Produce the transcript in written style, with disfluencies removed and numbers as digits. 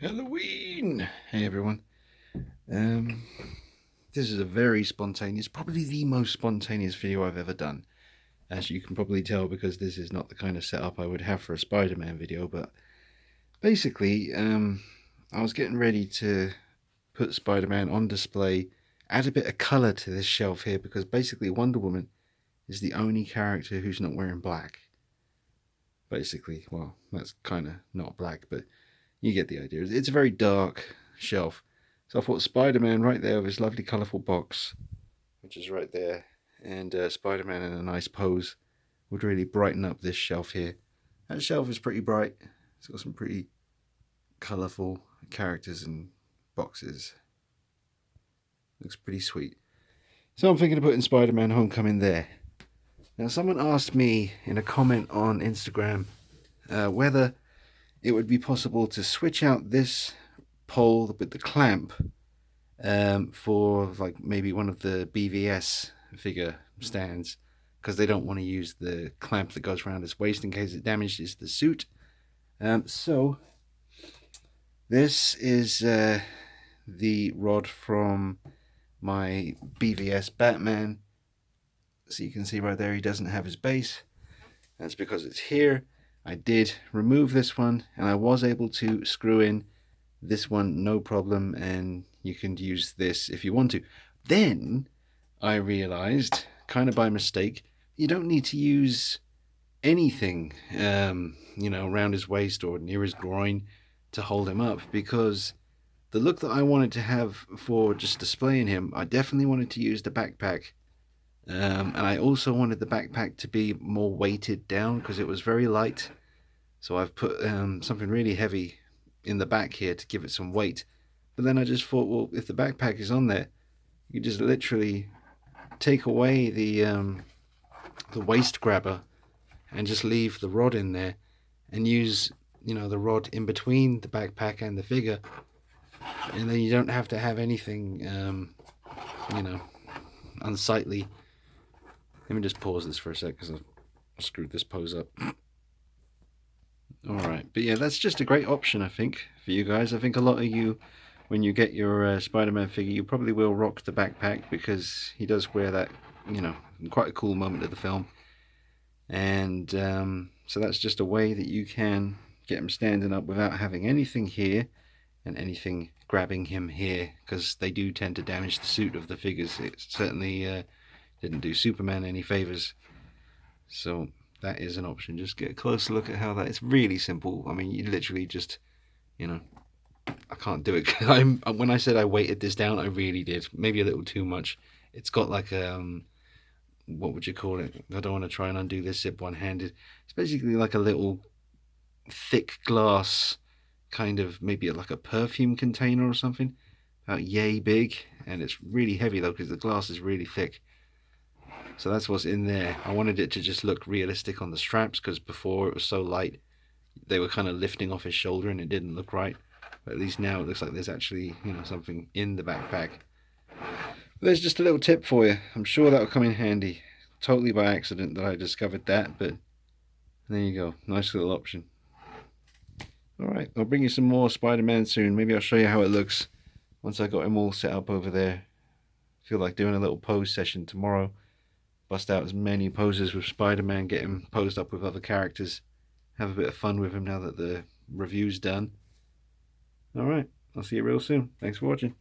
Halloween! Hey everyone. This is a very spontaneous, probably the most spontaneous video I've ever done. As you can probably tell, because this is not the kind of setup I would have for a Spider-Man video, but basically, I was getting ready to put Spider-Man on display, add a bit of colour to this shelf here, because basically Wonder Woman is the only character who's not wearing black. Basically, well, that's kind of not black, but you get the idea. It's a very dark shelf. So I thought Spider-Man right there with his lovely colourful box, which is right there, and Spider-Man in a nice pose would really brighten up this shelf here. That shelf is pretty bright. It's got some pretty colourful characters and boxes. Looks pretty sweet. So I'm thinking of putting Spider-Man Homecoming there. Now someone asked me in a comment on Instagram whether it would be possible to switch out this pole with the clamp for like maybe one of the BVS figure stands, because they don't want to use the clamp that goes around his waist in case it damages the suit. So this is the rod from my BVS Batman. So you can see right there he doesn't have his base. That's because it's here. I did remove this one, and I was able to screw in this one no problem, and you can use this if you want to. Then I realized, kind of by mistake, you don't need to use anything around his waist or near his groin to hold him up, because the look that I wanted to have for just displaying him, I definitely wanted to use the backpack. And I also wanted the backpack to be more weighted down because it was very light. So I've put something really heavy in the back here to give it some weight. But then I just thought, well, if the backpack is on there, you just literally take away the waist grabber and just leave the rod in there and use, the rod in between the backpack and the figure. And then you don't have to have anything, unsightly. Let me just pause this for a sec because I've screwed this pose up. Alright, but yeah, that's just a great option, I think, for you guys. I think a lot of you, when you get your Spider-Man figure, you probably will rock the backpack because he does wear that, quite a cool moment of the film. And so that's just a way that you can get him standing up without having anything here and anything grabbing him here, because they do tend to damage the suit of the figures. It certainly didn't do Superman any favors. So that is an option. Just get a closer look at how that. It's really simple. I mean, you literally just, I can't do it. When I said I weighted this down, I really did. Maybe a little too much. It's got like what would you call it? I don't want to try and undo this zip one-handed. It's basically like a little thick glass, kind of maybe like a perfume container or something, about yay big, and it's really heavy though because the glass is really thick. So that's what's in there. I wanted it to just look realistic on the straps because before it was so light they were kind of lifting off his shoulder and it didn't look right. But at least now it looks like there's actually something in the backpack. But there's just a little tip for you. I'm sure that'll come in handy. Totally by accident that I discovered that, but there you go. Nice little option. Alright, I'll bring you some more Spider-Man soon. Maybe I'll show you how it looks once I got him all set up over there. Feel like doing a little pose session tomorrow. Bust out as many poses with Spider-Man, get him posed up with other characters. Have a bit of fun with him now that the review's done. Alright, I'll see you real soon. Thanks for watching.